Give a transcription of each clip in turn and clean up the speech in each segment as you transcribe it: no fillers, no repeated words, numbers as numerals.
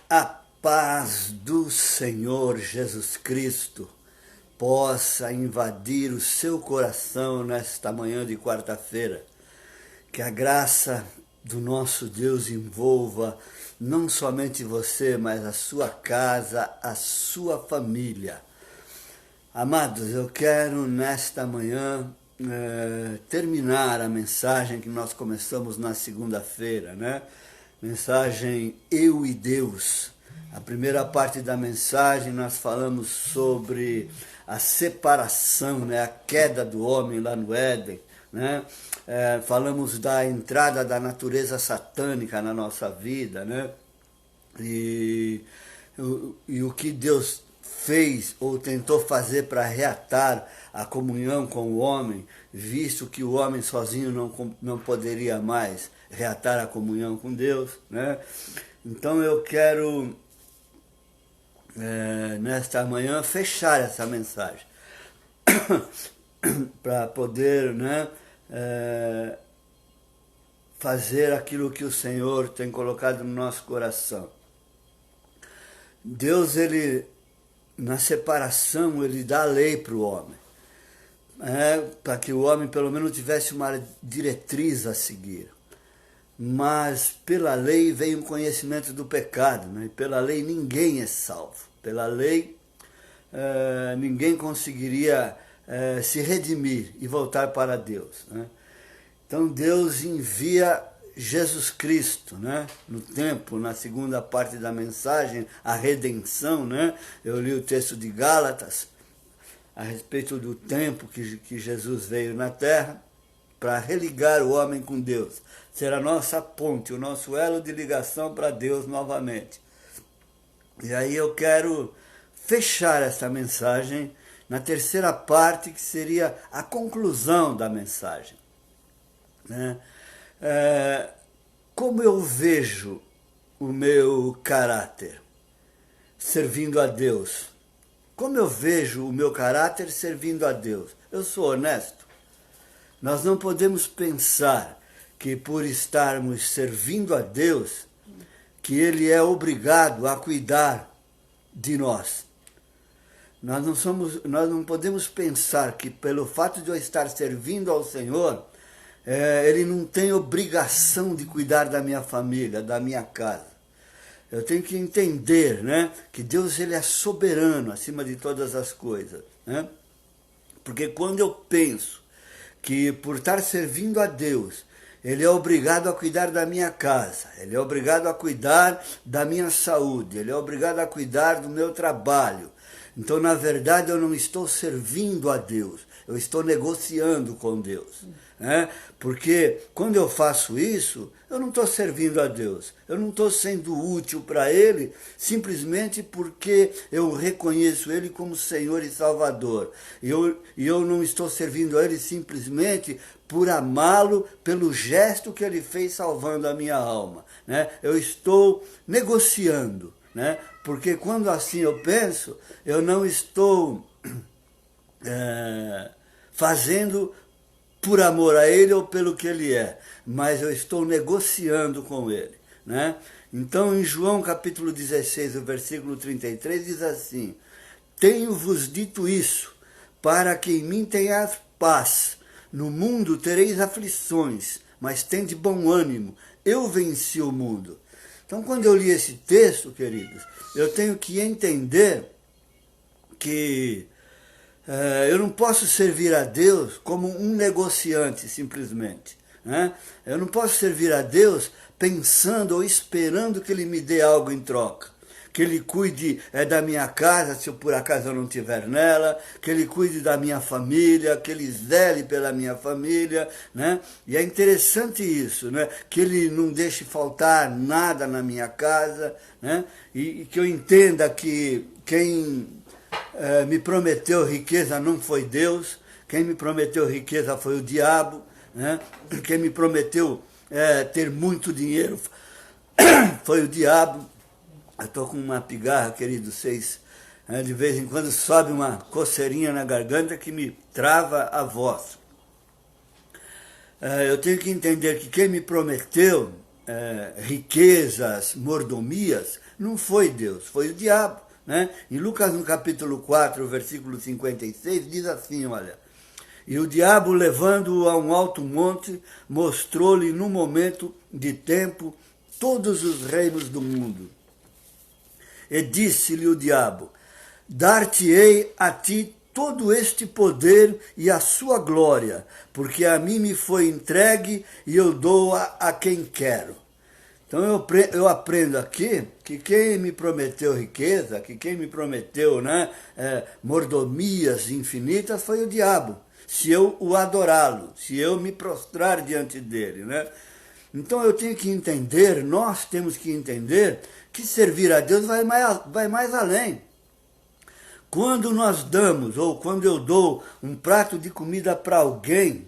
A paz do Senhor Jesus Cristo possa invadir o seu coração nesta manhã de quarta-feira. Que a graça do nosso Deus envolva não somente você, mas a sua casa, a sua família. Amados, eu quero nesta manhã terminar a mensagem que nós começamos na segunda-feira, né? Mensagem Eu e Deus. A primeira parte da mensagem nós falamos sobre a separação, né? A queda do homem lá no Éden, né? Falamos da entrada da natureza satânica na nossa vida, né? E o que Deus fez ou tentou fazer para reatar a comunhão com o homem, visto que o homem sozinho não poderia mais reatar a comunhão com Deus, né? Então eu quero, nesta manhã, fechar essa mensagem, para poder, né, fazer aquilo que o Senhor tem colocado no nosso coração. Deus, ele, na separação, ele dá a lei para o homem, para que o homem pelo menos tivesse uma diretriz a seguir. Mas pela lei vem o conhecimento do pecado, né? E pela lei ninguém é salvo. Pela lei ninguém conseguiria se redimir e voltar para Deus, né? Então Deus envia Jesus Cristo, né? No tempo, na segunda parte da mensagem, a redenção, né? Eu li o texto de Gálatas a respeito do tempo que Jesus veio na terra para religar o homem com Deus, ser a nossa ponte, o nosso elo de ligação para Deus novamente. E aí eu quero fechar essa mensagem na terceira parte, que seria a conclusão da mensagem, né? Como eu vejo o meu caráter servindo a Deus? Como eu vejo o meu caráter servindo a Deus? Eu sou honesto? Nós não podemos pensar que por estarmos servindo a Deus, que Ele é obrigado a cuidar de nós. Nós não podemos pensar que pelo fato de eu estar servindo ao Senhor, Ele não tem obrigação de cuidar da minha família, da minha casa. Eu tenho que entender, né, que Deus, ele é soberano acima de todas as coisas, né? Porque quando eu penso que por estar servindo a Deus, Ele é obrigado a cuidar da minha casa, Ele é obrigado a cuidar da minha saúde, Ele é obrigado a cuidar do meu trabalho. Então, na verdade, eu não estou servindo a Deus, eu estou negociando com Deus, né? Porque quando eu faço isso, eu não estou servindo a Deus, eu não estou sendo útil para Ele, simplesmente porque eu reconheço Ele como Senhor e Salvador. E eu não estou servindo a Ele simplesmente por amá-lo pelo gesto que Ele fez salvando a minha alma, né? Eu estou negociando, né? Porque quando assim eu penso, eu não estou fazendo por amor a Ele ou pelo que Ele é, mas eu estou negociando com Ele, né? Então, em João capítulo 16, o versículo 33, diz assim: Tenho-vos dito isso, para que em mim tenhas paz. No mundo tereis aflições, mas tende bom ânimo, eu venci o mundo. Então, quando eu li esse texto, queridos, eu tenho que entender que eu não posso servir a Deus como um negociante, simplesmente, né? Eu não posso servir a Deus pensando ou esperando que Ele me dê algo em troca. Que Ele cuide da minha casa, se eu, por acaso eu não estiver nela, que Ele cuide da minha família, que Ele zele pela minha família, né? E é interessante isso, né? Que Ele não deixe faltar nada na minha casa, né? E que eu entenda que quem me prometeu riqueza não foi Deus, quem me prometeu riqueza foi o diabo, né? Quem me prometeu ter muito dinheiro foi o diabo. Eu estou com uma pigarra, querido, vocês, de vez em quando sobe uma coceirinha na garganta que me trava a voz. Eu tenho que entender que quem me prometeu riquezas, mordomias, não foi Deus, foi o diabo. Né? Em Lucas, no capítulo 4, versículo 56, diz assim, olha: e o diabo, levando-o a um alto monte, mostrou-lhe num momento de tempo todos os reinos do mundo. E disse-lhe o diabo: dar-te-ei a ti todo este poder e a sua glória, porque a mim me foi entregue e eu dou a quem quero. Então eu aprendo aqui que quem me prometeu riqueza, que quem me prometeu, né, mordomias infinitas foi o diabo, se eu o adorá-lo, se eu me prostrar diante dele. Né? Então eu tenho que entender, nós temos que entender que servir a Deus vai mais além. Quando nós damos, ou quando eu dou um prato de comida para alguém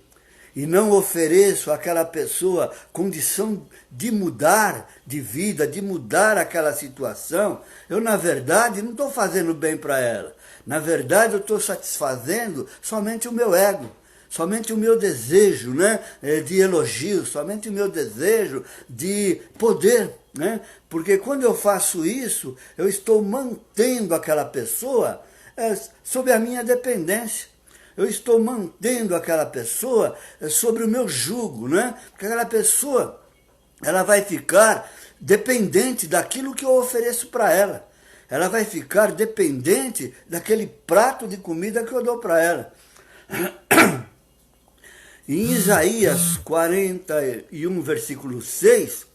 e não ofereço àquela pessoa condição de mudar de vida, de mudar aquela situação, eu, na verdade, não estou fazendo bem para ela. Na verdade, eu estou satisfazendo somente o meu ego, somente o meu desejo, né, de elogio, somente o meu desejo de poder. Né? Porque quando eu faço isso, eu estou mantendo aquela pessoa sob a minha dependência. Eu estou mantendo aquela pessoa sobre o meu jugo, né? Porque aquela pessoa, ela vai ficar dependente daquilo que eu ofereço para ela. Ela vai ficar dependente daquele prato de comida que eu dou para ela. Em Isaías 41, versículo 6,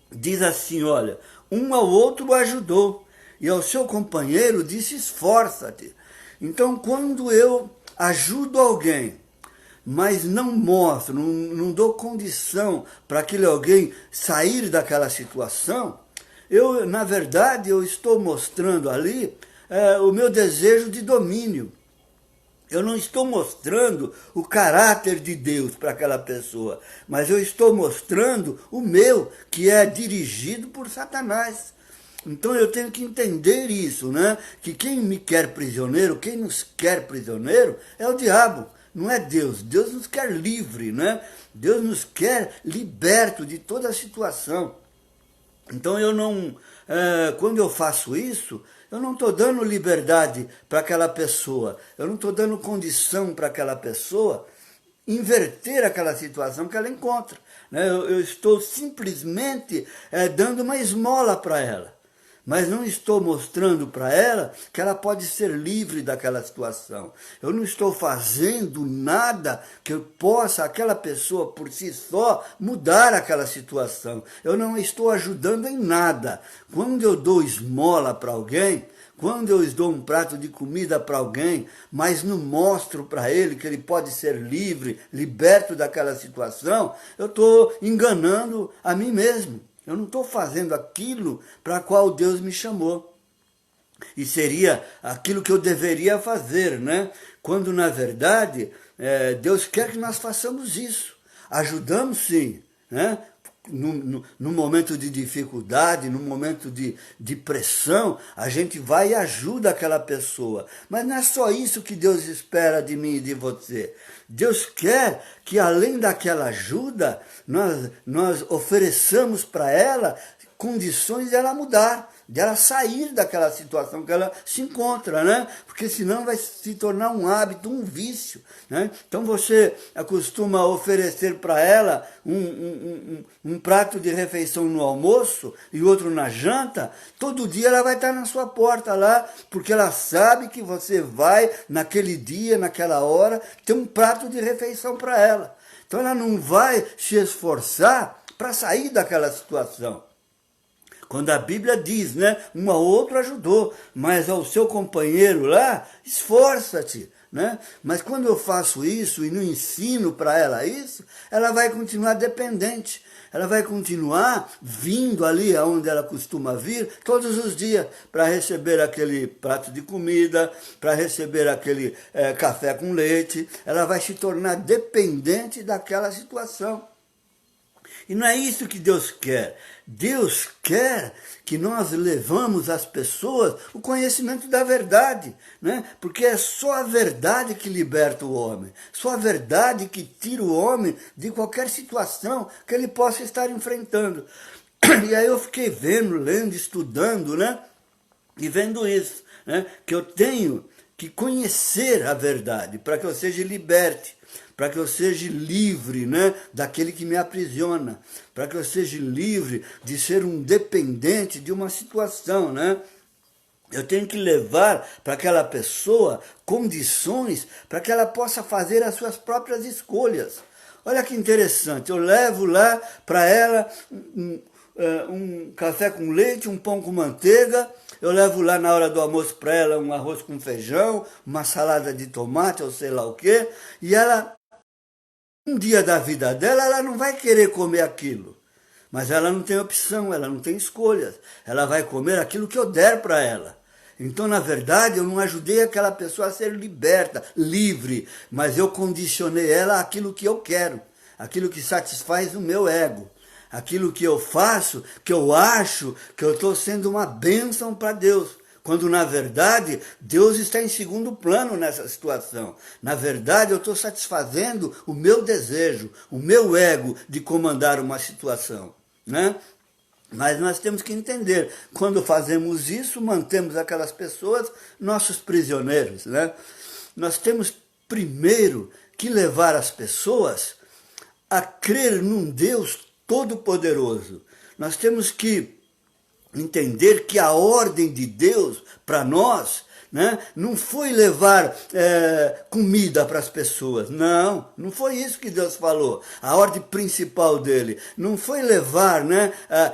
diz assim, olha: um ao outro ajudou, e ao seu companheiro disse: esforça-te. Então, quando eu ajudo alguém, mas não mostro, não dou condição para aquele alguém sair daquela situação, na verdade, eu estou mostrando ali o meu desejo de domínio. Eu não estou mostrando o caráter de Deus para aquela pessoa, mas eu estou mostrando o meu, que é dirigido por Satanás. Então eu tenho que entender isso, né? Que quem me quer prisioneiro, quem nos quer prisioneiro, é o diabo, não é Deus. Deus nos quer livre, né? Deus nos quer liberto de toda a situação. Então eu não, quando eu faço isso, eu não estou dando liberdade para aquela pessoa, eu não estou dando condição para aquela pessoa inverter aquela situação que ela encontra. Né? Eu estou simplesmente dando uma esmola para ela, mas não estou mostrando para ela que ela pode ser livre daquela situação. Eu não estou fazendo nada que possa aquela pessoa por si só mudar aquela situação. Eu não estou ajudando em nada. Quando eu dou esmola para alguém, quando eu dou um prato de comida para alguém, mas não mostro para ele que ele pode ser livre, liberto daquela situação, eu estou enganando a mim mesmo. Eu não estou fazendo aquilo para qual Deus me chamou. E seria aquilo que eu deveria fazer, né? Quando, na verdade, Deus quer que nós façamos isso. Ajudamos, sim, né? No momento de dificuldade, no momento de pressão, a gente vai e ajuda aquela pessoa. Mas não é só isso que Deus espera de mim e de você. Deus quer que, além daquela ajuda, nós ofereçamos para ela condições de ela mudar, de ela sair daquela situação que ela se encontra, né? Porque senão vai se tornar um hábito, um vício, né? Então você costuma oferecer para ela um prato de refeição no almoço e outro na janta, todo dia ela vai estar na sua porta lá, porque ela sabe que você vai, naquele dia, naquela hora, ter um prato de refeição para ela. Então ela não vai se esforçar para sair daquela situação. Quando a Bíblia diz, né, um ao outro ajudou, mas ao seu companheiro lá, esforça-te. Né? Mas quando eu faço isso e não ensino para ela isso, ela vai continuar dependente. Ela vai continuar vindo ali aonde ela costuma vir todos os dias para receber aquele prato de comida, para receber aquele café com leite. Ela vai se tornar dependente daquela situação. E não é isso que Deus quer. Deus quer que nós levamos às pessoas o conhecimento da verdade, né? Porque é só a verdade que liberta o homem, só a verdade que tira o homem de qualquer situação que ele possa estar enfrentando. E aí eu fiquei vendo, lendo, estudando, né? E vendo isso, né? Que eu tenho que conhecer a verdade para que eu seja liberte, para que eu seja livre, né, daquele que me aprisiona, para que eu seja livre de ser um dependente de uma situação, né? Eu tenho que levar para aquela pessoa condições para que ela possa fazer as suas próprias escolhas. Olha que interessante, eu levo lá para ela um café com leite, um pão com manteiga, eu levo lá na hora do almoço para ela um arroz com feijão, uma salada de tomate ou sei lá o quê, e ela, um dia da vida dela, ela não vai querer comer aquilo, mas ela não tem opção, ela não tem escolhas, ela vai comer aquilo que eu der para ela. Então, na verdade, eu não ajudei aquela pessoa a ser liberta, livre, mas eu condicionei ela àquilo que eu quero, aquilo que satisfaz o meu ego, aquilo que eu faço, que eu acho que eu estou sendo uma bênção para Deus, quando na verdade Deus está em segundo plano nessa situação. Na verdade eu estou satisfazendo o meu desejo, o meu ego de comandar uma situação, né? Mas nós temos que entender, quando fazemos isso, mantemos aquelas pessoas nossos prisioneiros, né? Nós temos primeiro que levar as pessoas a crer num Deus Todo-Poderoso. Nós temos que entender que a ordem de Deus para nós, né, não foi levar comida para as pessoas. Não, não foi isso que Deus falou. A ordem principal dele não foi levar, né,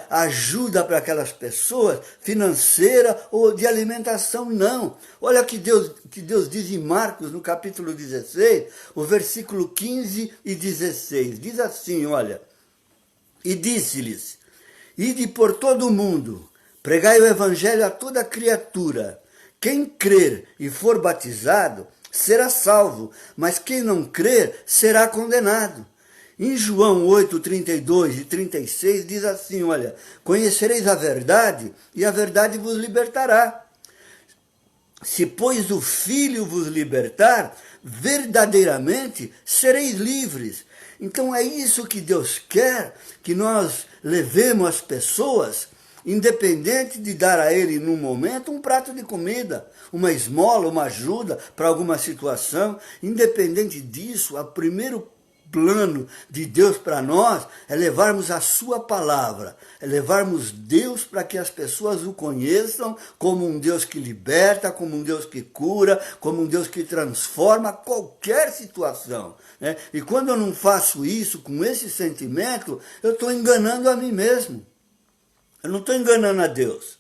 ajuda para aquelas pessoas, financeira ou de alimentação, não. Olha que Deus diz em Marcos, no capítulo 16, o versículo 15 e 16. Diz assim, olha: e disse-lhes: ide por todo o mundo, pregai o evangelho a toda criatura. Quem crer e for batizado será salvo, mas quem não crer será condenado. Em João 8, 32 e 36 diz assim, olha: conhecereis a verdade e a verdade vos libertará. Se, pois, o Filho vos libertar, verdadeiramente sereis livres. Então é isso que Deus quer, que nós levemos as pessoas, independente de dar a ele, num momento, um prato de comida, uma esmola, uma ajuda para alguma situação. Independente disso, o primeiro plano de Deus para nós é levarmos a sua palavra, é levarmos Deus para que as pessoas o conheçam como um Deus que liberta, como um Deus que cura, como um Deus que transforma qualquer situação, né? E quando eu não faço isso com esse sentimento, eu estou enganando a mim mesmo. Eu não estou enganando a Deus.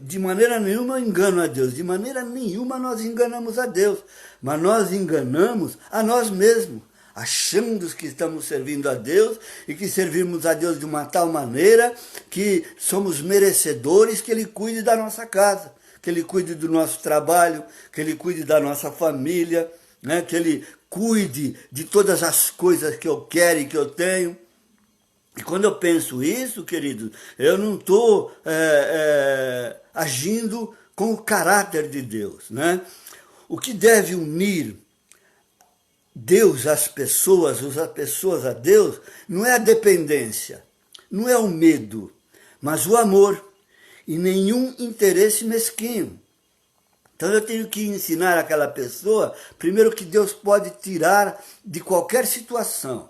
De maneira nenhuma eu engano a Deus. De maneira nenhuma nós enganamos a Deus. Mas nós enganamos a nós mesmos, achando que estamos servindo a Deus e que servimos a Deus de uma tal maneira que somos merecedores que Ele cuide da nossa casa, que Ele cuide do nosso trabalho, que Ele cuide da nossa família, né? Que Ele cuide de todas as coisas que eu quero e que eu tenho. E quando eu penso isso, queridos, eu não estou agindo com o caráter de Deus, né? O que deve unir Deus às pessoas, as pessoas a Deus, não é a dependência, não é o medo, mas o amor e nenhum interesse mesquinho. Então eu tenho que ensinar aquela pessoa, primeiro, que Deus pode tirar de qualquer situação,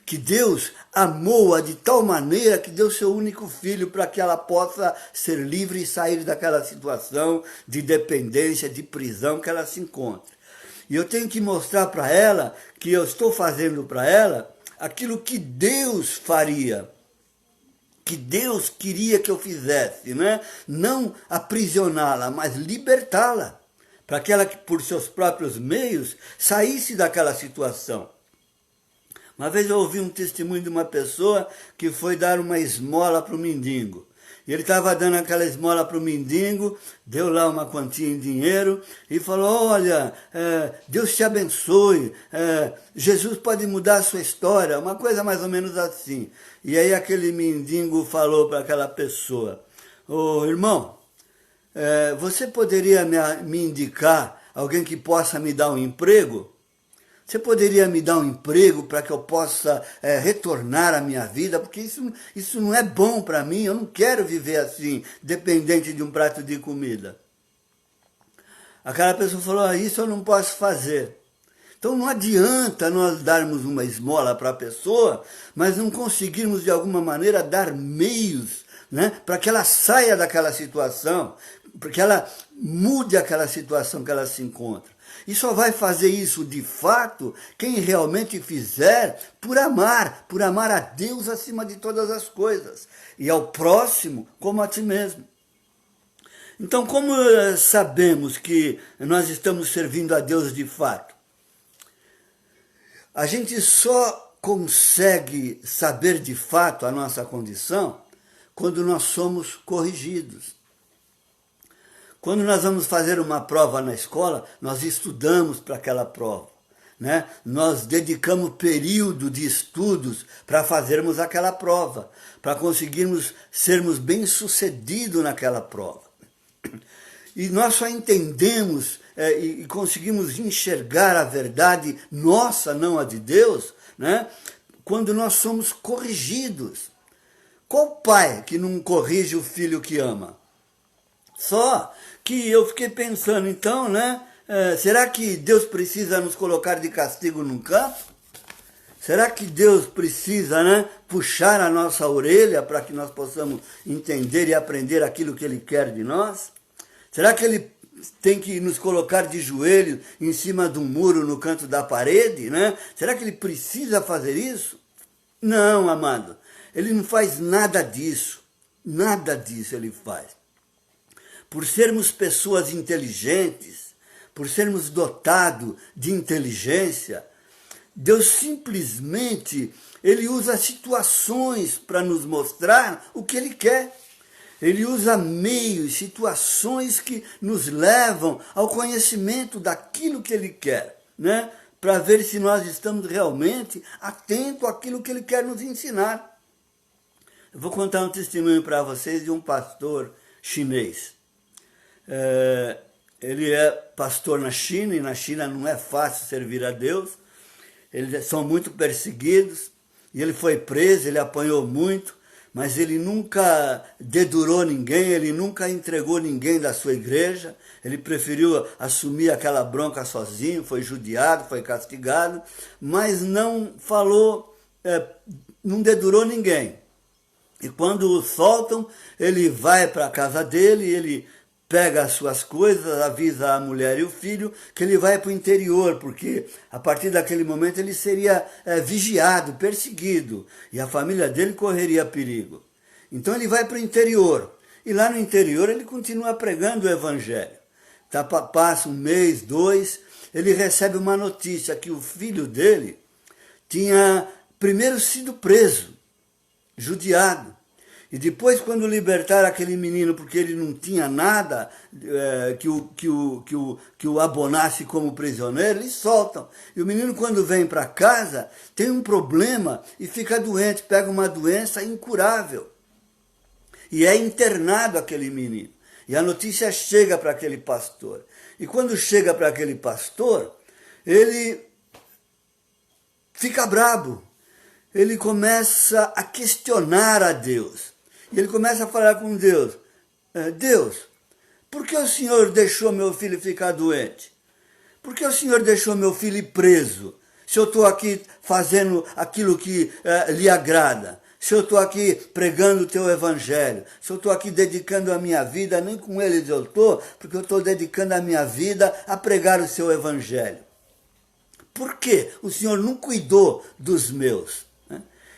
que Deus amou-a de tal maneira que deu seu único filho para que ela possa ser livre e sair daquela situação de dependência, de prisão que ela se encontra. E eu tenho que mostrar para ela que eu estou fazendo para ela aquilo que Deus faria, que Deus queria que eu fizesse, né? Não aprisioná-la, mas libertá-la, para que ela, por seus próprios meios, saísse daquela situação. Uma vez eu ouvi um testemunho de uma pessoa que foi dar uma esmola para o mendigo. E ele estava dando aquela esmola para o mendigo, deu lá uma quantia em dinheiro e falou, olha, Deus te abençoe, Jesus pode mudar a sua história, uma coisa mais ou menos assim. E aí aquele mendigo falou para aquela pessoa, ô irmão, você poderia me indicar alguém que possa me dar um emprego? Você poderia me dar um emprego para que eu possa retornar à minha vida? Porque isso não é bom para mim, eu não quero viver assim, dependente de um prato de comida. Aquela pessoa falou, isso eu não posso fazer. Então não adianta nós darmos uma esmola para a pessoa, mas não conseguirmos de alguma maneira dar meios, né, para que ela saia daquela situação, para que ela mude aquela situação que ela se encontra. E só vai fazer isso de fato quem realmente fizer por amar a Deus acima de todas as coisas, e ao próximo como a ti mesmo. Então, como sabemos que nós estamos servindo a Deus de fato? A gente só consegue saber de fato a nossa condição quando nós somos corrigidos. Quando nós vamos fazer uma prova na escola, nós estudamos para aquela prova, né? Nós dedicamos período de estudos para fazermos aquela prova, para conseguirmos sermos bem-sucedidos naquela prova. E nós só entendemos e conseguimos enxergar a verdade nossa, não a de Deus, né? Quando nós somos corrigidos. Qual pai que não corrige o filho que ama? Só que eu fiquei pensando, então, né? Será que Deus precisa nos colocar de castigo num campo? Será que Deus precisa, né, puxar a nossa orelha para que nós possamos entender e aprender aquilo que Ele quer de nós? Será que Ele tem que nos colocar de joelhos em cima de um muro no canto da parede, né? Será que Ele precisa fazer isso? Não, amado. Ele não faz nada disso. Nada disso Ele faz. Por sermos pessoas inteligentes, por sermos dotados de inteligência, Deus simplesmente, Ele usa situações para nos mostrar o que Ele quer. Ele usa meios, situações que nos levam ao conhecimento daquilo que Ele quer, né? Para ver se nós estamos realmente atentos àquilo que Ele quer nos ensinar. Eu vou contar um testemunho para vocês de um pastor chinês. Ele é pastor na China, e na China não é fácil servir a Deus. Eles são muito perseguidos, e ele foi preso, ele apanhou muito, mas ele nunca dedurou ninguém, ele nunca entregou ninguém da sua igreja, ele preferiu assumir aquela bronca sozinho, foi judiado, foi castigado, mas não falou, não dedurou ninguém. E quando o soltam, ele vai para a casa dele, ele pega as suas coisas, avisa a mulher e o filho que ele vai para o interior, porque a partir daquele momento ele seria vigiado, perseguido, e a família dele correria perigo. Então ele vai para o interior, e lá no interior ele continua pregando o evangelho. Passa um mês, 2, ele recebe uma notícia que o filho dele tinha primeiro sido preso, judiado. E depois, quando libertaram aquele menino, porque ele não tinha nada que o abonasse como prisioneiro, eles soltam. E o menino, quando vem para casa, tem um problema e fica doente, pega uma doença incurável. E é internado aquele menino. E a notícia chega para aquele pastor. E quando chega para aquele pastor, ele fica brabo. Ele começa a questionar a Deus. E ele começa a falar com Deus. Deus, por que o Senhor deixou meu filho ficar doente? Por que o Senhor deixou meu filho preso? Se eu estou aqui fazendo aquilo que lhe agrada. Se eu estou aqui pregando o teu evangelho. Se eu estou aqui dedicando a minha vida, nem com eles eu estou, porque eu estou dedicando a minha vida a pregar o seu evangelho. Por que o Senhor não cuidou dos meus?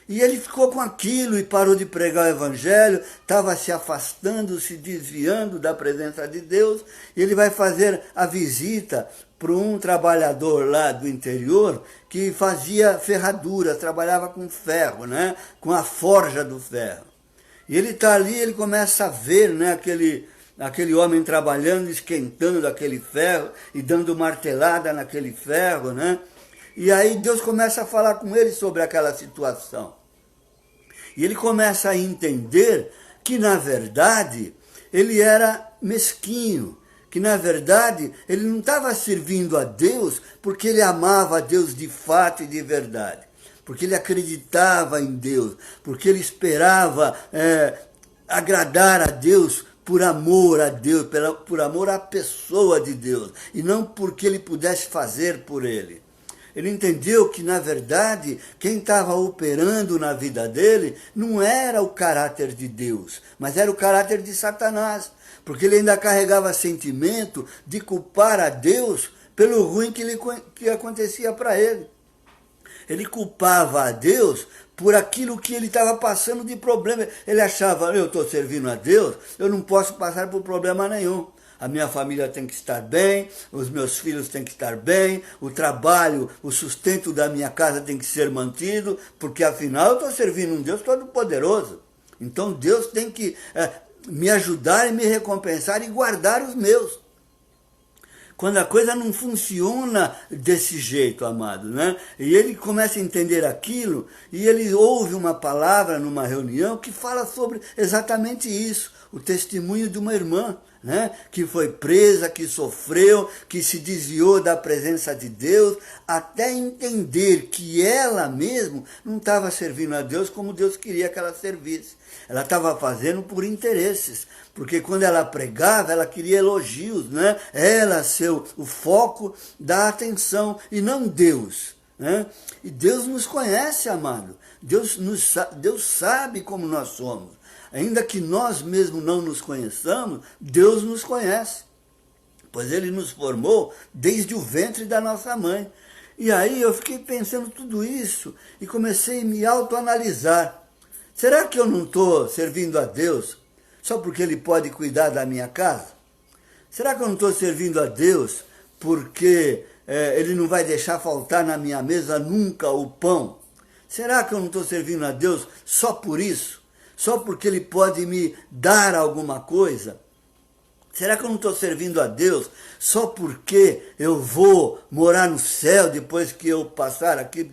E ele ficou com aquilo e parou de pregar o evangelho, estava se afastando, se desviando da presença de Deus, e ele vai fazer a visita para um trabalhador lá do interior que fazia ferradura, trabalhava com ferro, né? Com a forja do ferro. E ele está ali, ele começa a ver, né, aquele homem trabalhando, esquentando aquele ferro e dando martelada naquele ferro, né? E aí Deus começa a falar com ele sobre aquela situação. E ele começa a entender que, na verdade, ele era mesquinho, que, na verdade, ele não estava servindo a Deus porque ele amava a Deus de fato e de verdade, porque ele acreditava em Deus, porque ele esperava agradar a Deus por amor a Deus, por amor à pessoa de Deus, e não porque ele pudesse fazer por ele. Ele entendeu que, na verdade, quem estava operando na vida dele não era o caráter de Deus, mas era o caráter de Satanás, porque ele ainda carregava sentimento de culpar a Deus pelo ruim que acontecia para ele. Ele culpava a Deus por aquilo que ele estava passando de problema. Ele achava, eu estou servindo a Deus, eu não posso passar por problema nenhum. A minha família tem que estar bem, os meus filhos têm que estar bem, o trabalho, o sustento da minha casa tem que ser mantido, porque afinal eu estou servindo um Deus todo-poderoso. Então Deus tem que me ajudar e me recompensar e guardar os meus. Quando a coisa não funciona desse jeito, amado, né? E ele começa a entender aquilo, e ele ouve uma palavra numa reunião que fala sobre exatamente isso, o testemunho de uma irmã, né? Que foi presa, que sofreu, que se desviou da presença de Deus, até entender que ela mesmo não estava servindo a Deus como Deus queria que ela servisse. Ela estava fazendo por interesses, porque quando ela pregava, ela queria elogios, né? Ela ser o foco da atenção, e não Deus, né? E Deus nos conhece, amado. Deus sabe como nós somos. Ainda que nós mesmos não nos conheçamos, Deus nos conhece, pois Ele nos formou desde o ventre da nossa mãe. E aí eu fiquei pensando tudo isso e comecei a me autoanalisar. Será que eu não estou servindo a Deus só porque Ele pode cuidar da minha casa? Será que eu não estou servindo a Deus porque Ele não vai deixar faltar na minha mesa nunca o pão? Será que eu não estou servindo a Deus só por isso? Só porque Ele pode me dar alguma coisa? Será que eu não estou servindo a Deus só porque eu vou morar no céu depois que eu passar aqui,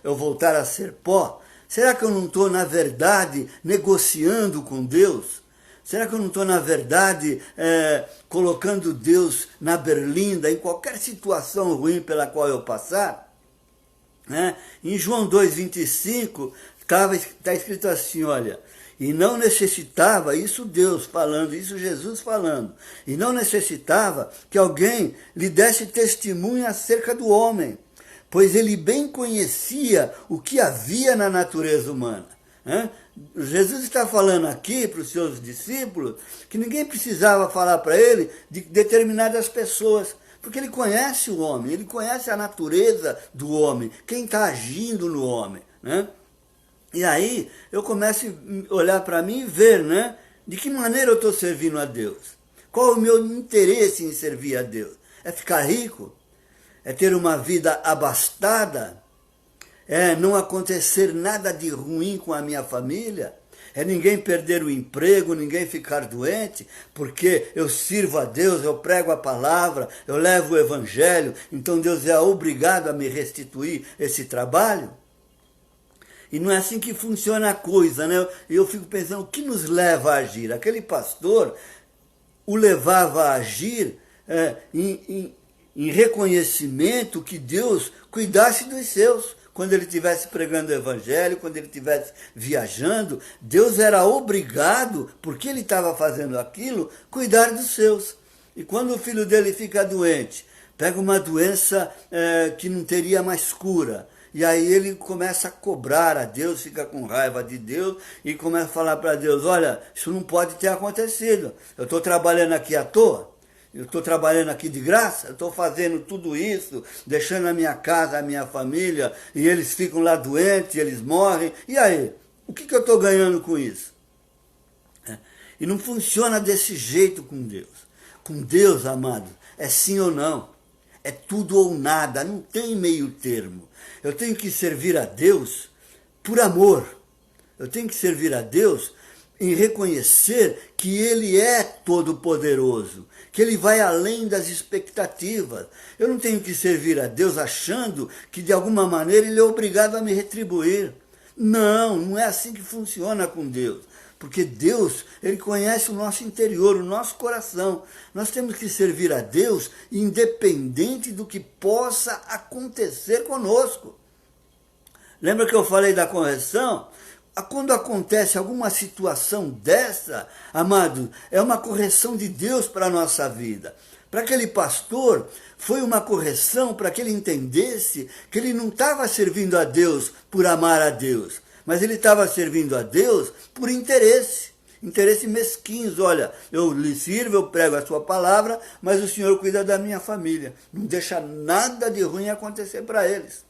eu voltar a ser pó? Será que eu não estou, na verdade, negociando com Deus? Será que eu não estou, na verdade, colocando Deus na berlinda em qualquer situação ruim pela qual eu passar? Né? Em João 2,25, está escrito assim, olha... E não necessitava, isso Deus falando, isso Jesus falando, e não necessitava que alguém lhe desse testemunho acerca do homem, pois ele bem conhecia o que havia na natureza humana. Né? Jesus está falando aqui para os seus discípulos que ninguém precisava falar para ele de determinadas pessoas, porque ele conhece o homem, ele conhece a natureza do homem, quem está agindo no homem, né? E aí eu começo a olhar para mim e ver, né, de que maneira eu estou servindo a Deus. Qual o meu interesse em servir a Deus? É ficar rico? É ter uma vida abastada? É não acontecer nada de ruim com a minha família? É ninguém perder o emprego, ninguém ficar doente? Porque eu sirvo a Deus, eu prego a palavra, eu levo o evangelho, então Deus é obrigado a me restituir esse trabalho? E não é assim que funciona a coisa, né? Eu fico pensando, o que nos leva a agir? Aquele pastor o levava a agir em reconhecimento que Deus cuidasse dos seus. Quando ele estivesse pregando o evangelho, quando ele estivesse viajando, Deus era obrigado, porque ele estava fazendo aquilo, cuidar dos seus. E quando o filho dele fica doente, pega uma doença que não teria mais cura, e aí ele começa a cobrar a Deus, fica com raiva de Deus e começa a falar para Deus, olha, isso não pode ter acontecido. Eu estou trabalhando aqui à toa, eu estou trabalhando aqui de graça, eu estou fazendo tudo isso, deixando a minha casa, a minha família, e eles ficam lá doentes, eles morrem. E aí, o que eu estou ganhando com isso? E não funciona desse jeito com Deus. Com Deus, amado, é sim ou não. É tudo ou nada, não tem meio termo. Eu tenho que servir a Deus por amor. Eu tenho que servir a Deus em reconhecer que Ele é todo-poderoso, que Ele vai além das expectativas. Eu não tenho que servir a Deus achando que de alguma maneira Ele é obrigado a me retribuir. Não, não é assim que funciona com Deus. Porque Deus, Ele conhece o nosso interior, o nosso coração. Nós temos que servir a Deus independente do que possa acontecer conosco. Lembra que eu falei da correção? Quando acontece alguma situação dessa, amado, é uma correção de Deus para a nossa vida. Para aquele pastor, foi uma correção para que ele entendesse que ele não estava servindo a Deus por amar a Deus, mas ele estava servindo a Deus por interesse mesquinhos. Olha, eu lhe sirvo, eu prego a sua palavra, mas o Senhor cuida da minha família. Não deixa nada de ruim acontecer para eles.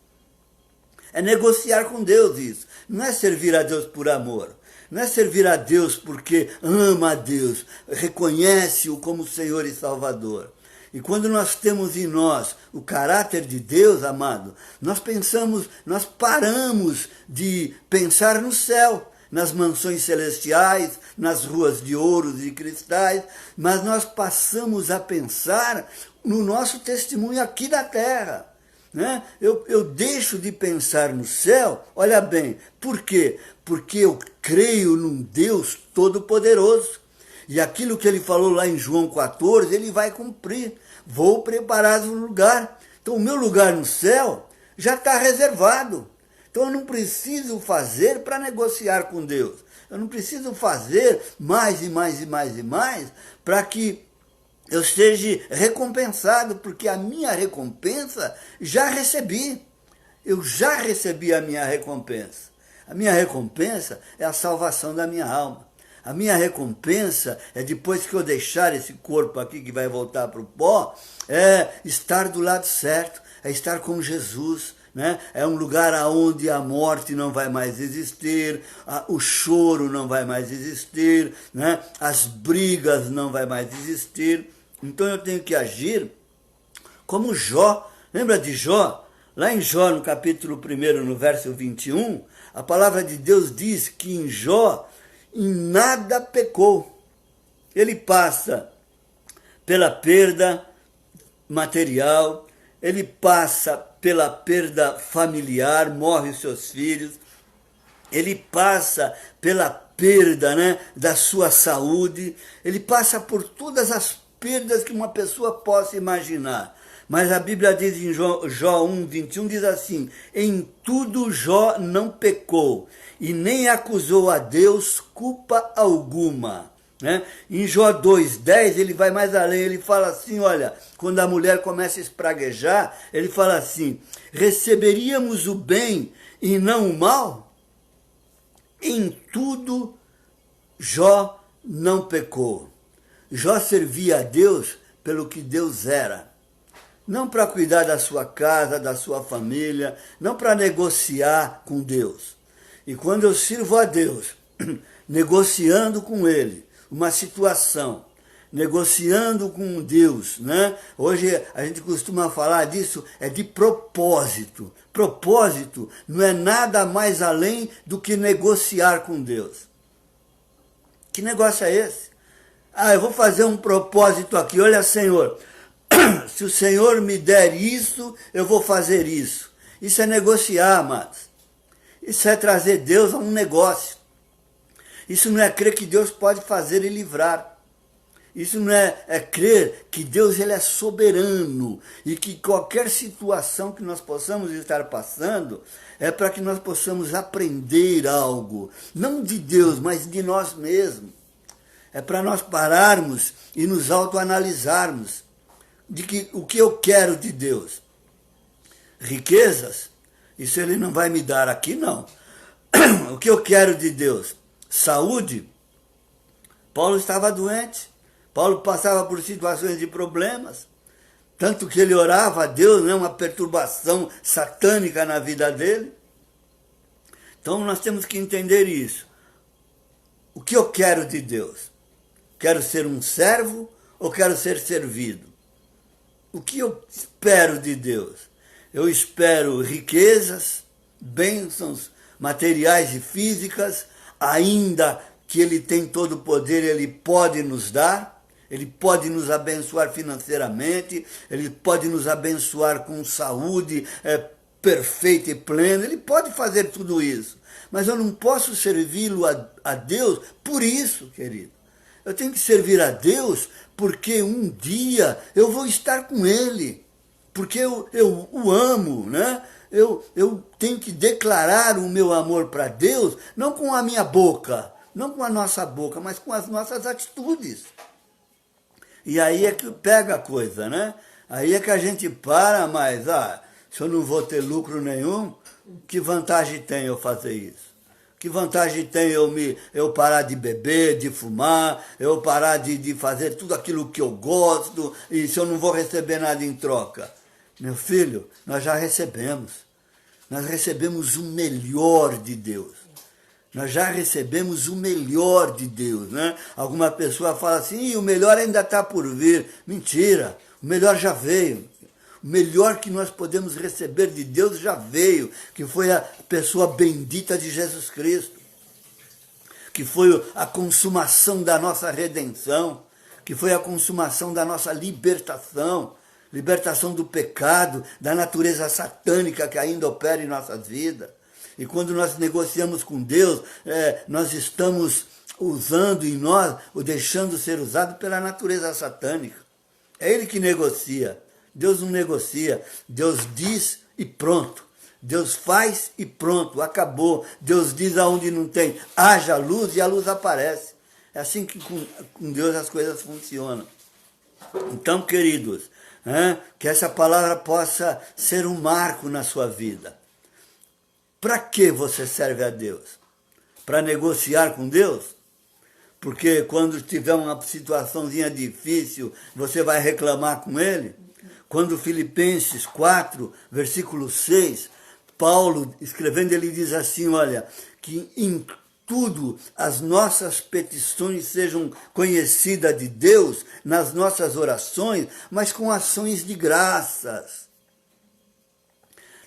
É negociar com Deus isso. Não é servir a Deus por amor. Não é servir a Deus porque ama a Deus, reconhece-o como Senhor e Salvador. E quando nós temos em nós o caráter de Deus, amado, nós paramos de pensar no céu, nas mansões celestiais, nas ruas de ouro e cristais, mas nós passamos a pensar no nosso testemunho aqui da terra. Né? Eu deixo de pensar no céu, olha bem, por quê? Porque eu creio num Deus todo-poderoso. E aquilo que ele falou lá em João 14, ele vai cumprir. Vou preparar um lugar. Então o meu lugar no céu já está reservado. Então eu não preciso fazer para negociar com Deus. Eu não preciso fazer mais e mais e mais e mais para que eu seja recompensado, porque a minha recompensa já recebi. Eu já recebi a minha recompensa. A minha recompensa é a salvação da minha alma. A minha recompensa é, depois que eu deixar esse corpo aqui que vai voltar para o pó, é estar do lado certo, é estar com Jesus. Né? É um lugar onde a morte não vai mais existir, o choro não vai mais existir, né? As brigas não vai mais existir. Então eu tenho que agir como Jó. Lembra de Jó? Lá em Jó, no capítulo 1, no verso 21, a palavra de Deus diz que em Jó, em nada pecou. Ele passa pela perda material, ele passa pela perda familiar, morre os seus filhos, ele passa pela perda, né, da sua saúde, ele passa por todas as perdas que uma pessoa possa imaginar. Mas a Bíblia diz em Jó 1, 21, diz assim: em tudo Jó não pecou, e nem acusou a Deus culpa alguma. Né? Em Jó 2,10 ele vai mais além, ele fala assim, olha, quando a mulher começa a espraguejar, ele fala assim: receberíamos o bem e não o mal? Em tudo Jó não pecou. Jó servia a Deus pelo que Deus era. Não para cuidar da sua casa, da sua família, não para negociar com Deus. E quando eu sirvo a Deus, negociando com Ele uma situação, negociando com Deus, né? Hoje a gente costuma falar disso, é de propósito. Propósito não é nada mais além do que negociar com Deus. Que negócio é esse? Eu vou fazer um propósito aqui, olha, Senhor, se o Senhor me der isso, eu vou fazer isso. Isso é negociar, amados. Isso é trazer Deus a um negócio. Isso não é crer que Deus pode fazer e livrar. Isso não é crer que Deus ele é soberano e que qualquer situação que nós possamos estar passando é para que nós possamos aprender algo. Não de Deus, mas de nós mesmos. É para nós pararmos e nos autoanalisarmos. O que eu quero de Deus? Riquezas? Isso ele não vai me dar aqui, não. O que eu quero de Deus? Saúde? Paulo estava doente. Paulo passava por situações de problemas. Tanto que ele orava a Deus, né, uma perturbação satânica na vida dele. Então nós temos que entender isso. O que eu quero de Deus? Quero ser um servo ou quero ser servido? O que eu espero de Deus? Eu espero riquezas, bênçãos materiais e físicas, ainda que Ele tem todo o poder, Ele pode nos dar, Ele pode nos abençoar financeiramente, Ele pode nos abençoar com saúde perfeita e plena, Ele pode fazer tudo isso. Mas eu não posso servi-lo a Deus por isso, querido. Eu tenho que servir a Deus porque um dia eu vou estar com Ele, porque eu o amo, né? Eu tenho que declarar o meu amor para Deus, não com a minha boca, não com a nossa boca, mas com as nossas atitudes. E aí é que pega a coisa, né? Aí é que a gente para, mas se eu não vou ter lucro nenhum, que vantagem tem eu fazer isso? Que vantagem tem eu parar de beber, de fumar, eu parar de fazer tudo aquilo que eu gosto, e se eu não vou receber nada em troca? Meu filho, nós já recebemos. Nós recebemos o melhor de Deus. Nós já recebemos o melhor de Deus, né? Alguma pessoa fala assim, o melhor ainda está por vir. Mentira, o melhor já veio. O melhor que nós podemos receber de Deus já veio, que foi a pessoa bendita de Jesus Cristo, que foi a consumação da nossa redenção, que foi a consumação da nossa libertação, libertação do pecado, da natureza satânica que ainda opera em nossas vidas. E quando nós negociamos com Deus, nós estamos usando em nós, ou deixando ser usado pela natureza satânica. É Ele que negocia. Deus não negocia. Deus diz e pronto. Deus faz e pronto, acabou. Deus diz aonde não tem, haja luz e a luz aparece. É assim que com Deus as coisas funcionam. Então, queridos, que essa palavra possa ser um marco na sua vida. Para que você serve a Deus? Para negociar com Deus? Porque quando tiver uma situaçãozinha difícil, você vai reclamar com Ele? Quando Filipenses 4, versículo 6, Paulo, escrevendo, ele diz assim, olha, que em tudo as nossas petições sejam conhecidas de Deus, nas nossas orações, mas com ações de graças.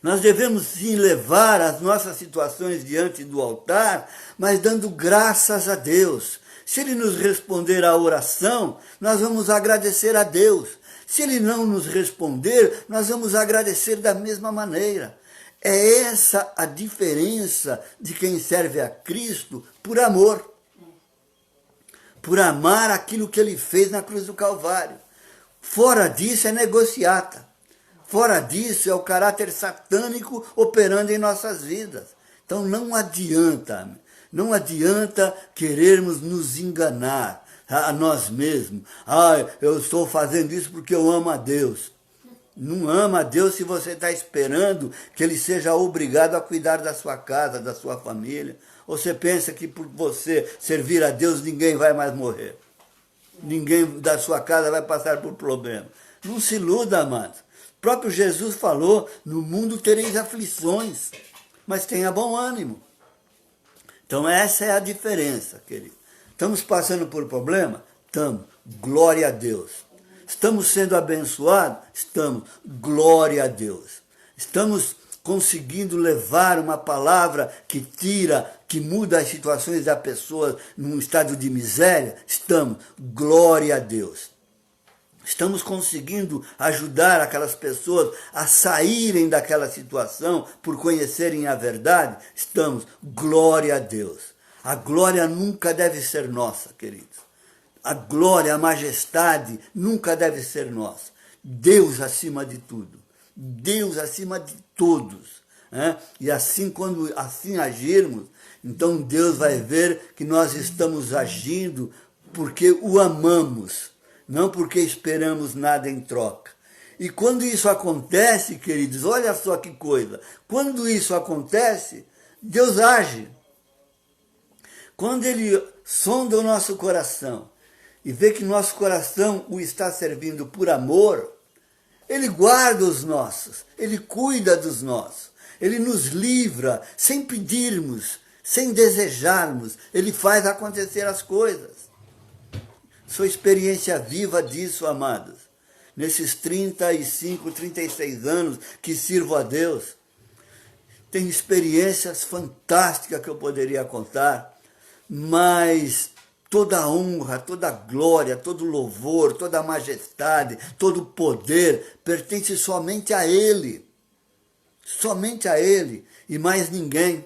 Nós devemos sim levar as nossas situações diante do altar, mas dando graças a Deus. Se Ele nos responder à oração, nós vamos agradecer a Deus. Se Ele não nos responder, nós vamos agradecer da mesma maneira. É essa a diferença de quem serve a Cristo por amor. Por amar aquilo que Ele fez na cruz do Calvário. Fora disso é negociata. Fora disso é o caráter satânico operando em nossas vidas. Então não adianta querermos nos enganar a nós mesmos. Eu estou fazendo isso porque eu amo a Deus. Não ama a Deus se você está esperando que Ele seja obrigado a cuidar da sua casa, da sua família. Ou você pensa que por você servir a Deus ninguém vai mais morrer. Ninguém da sua casa vai passar por problema. Não se iluda, amados. O próprio Jesus falou, no mundo tereis aflições, mas tenha bom ânimo. Então essa é a diferença, querido. Estamos passando por problema? Estamos. Glória a Deus. Estamos sendo abençoados? Estamos. Glória a Deus. Estamos conseguindo levar uma palavra que muda as situações da pessoa num estado de miséria? Estamos. Glória a Deus. Estamos conseguindo ajudar aquelas pessoas a saírem daquela situação por conhecerem a verdade? Estamos. Glória a Deus. A glória nunca deve ser nossa, queridos. A glória, a majestade nunca deve ser nossa. Deus acima de tudo. Deus acima de todos. E assim, quando assim agirmos, então Deus vai ver que nós estamos agindo porque o amamos, não porque esperamos nada em troca. E quando isso acontece, queridos, olha só que coisa. Quando isso acontece, Deus age. Quando Ele sonda o nosso coração e vê que nosso coração o está servindo por amor, Ele guarda os nossos, Ele cuida dos nossos, Ele nos livra sem pedirmos, sem desejarmos, Ele faz acontecer as coisas. Sou experiência viva disso, amados. Nesses 35, 36 anos que sirvo a Deus, tenho experiências fantásticas que eu poderia contar, mas toda a honra, toda a glória, todo o louvor, toda a majestade, todo o poder pertence somente a Ele. Somente a Ele e mais ninguém.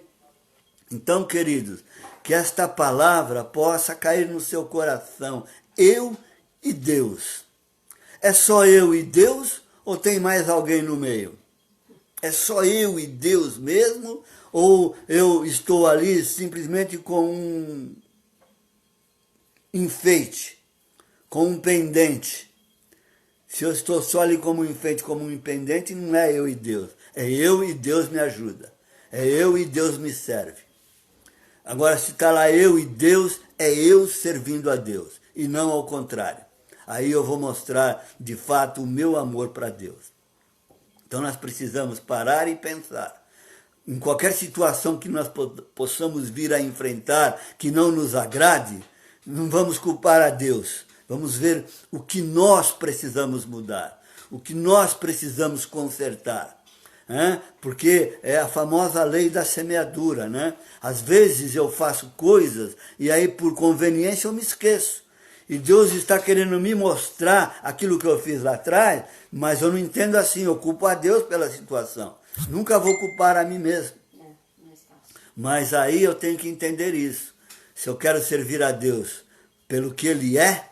Então, queridos, que esta palavra possa cair no seu coração. Eu e Deus. É só eu e Deus ou tem mais alguém no meio? É só eu e Deus mesmo? Ou eu estou ali simplesmente com um enfeite, com um pendente? Se eu estou só ali como um enfeite, como um pendente, não é eu e Deus. É eu e Deus me ajuda. É eu e Deus me serve. Agora, se está lá eu e Deus, é eu servindo a Deus. E não ao contrário. Aí eu vou mostrar, de fato, o meu amor para Deus. Então nós precisamos parar e pensar. Em qualquer situação que nós possamos vir a enfrentar, que não nos agrade, não vamos culpar a Deus. Vamos ver o que nós precisamos mudar, o que nós precisamos consertar. Porque é a famosa lei da semeadura. Às vezes eu faço coisas e aí por conveniência eu me esqueço. E Deus está querendo me mostrar aquilo que eu fiz lá atrás, mas eu não entendo assim, eu culpo a Deus pela situação. Nunca vou culpar a mim mesmo. Mas aí eu tenho que entender isso. Se eu quero servir a Deus pelo que Ele é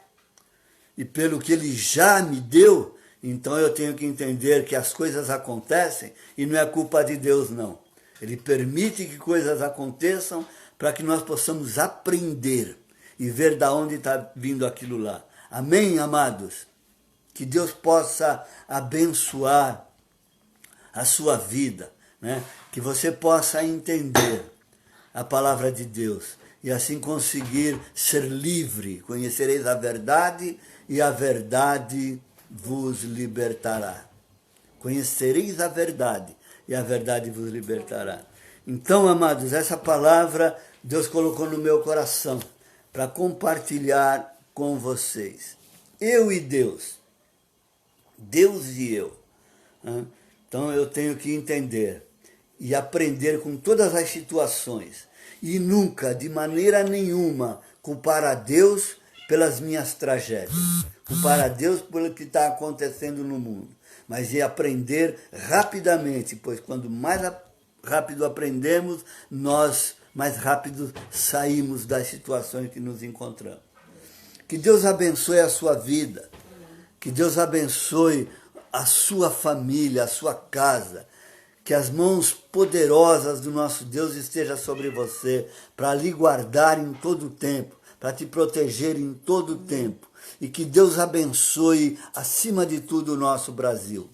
e pelo que Ele já me deu, então eu tenho que entender que as coisas acontecem e não é culpa de Deus, não. Ele permite que coisas aconteçam para que nós possamos aprender e ver de onde está vindo aquilo lá. Amém, amados? Que Deus possa abençoar a sua vida, que você possa entender a palavra de Deus e assim conseguir ser livre. Conhecereis a verdade e a verdade vos libertará. Conhecereis a verdade e a verdade vos libertará. Então, amados, essa palavra Deus colocou no meu coração para compartilhar com vocês. Eu e Deus. Deus e eu. Então eu tenho que entender e aprender com todas as situações. E nunca, de maneira nenhuma, culpar a Deus pelas minhas tragédias. Culpar a Deus pelo que está acontecendo no mundo. Mas aprender rapidamente, pois quando mais rápido aprendemos, nós mais rápido saímos das situações que nos encontramos. Que Deus abençoe a sua vida. Que Deus abençoe a sua família, a sua casa. Que as mãos poderosas do nosso Deus estejam sobre você, para lhe guardar em todo o tempo, para te proteger em todo o tempo. E que Deus abençoe, acima de tudo, o nosso Brasil.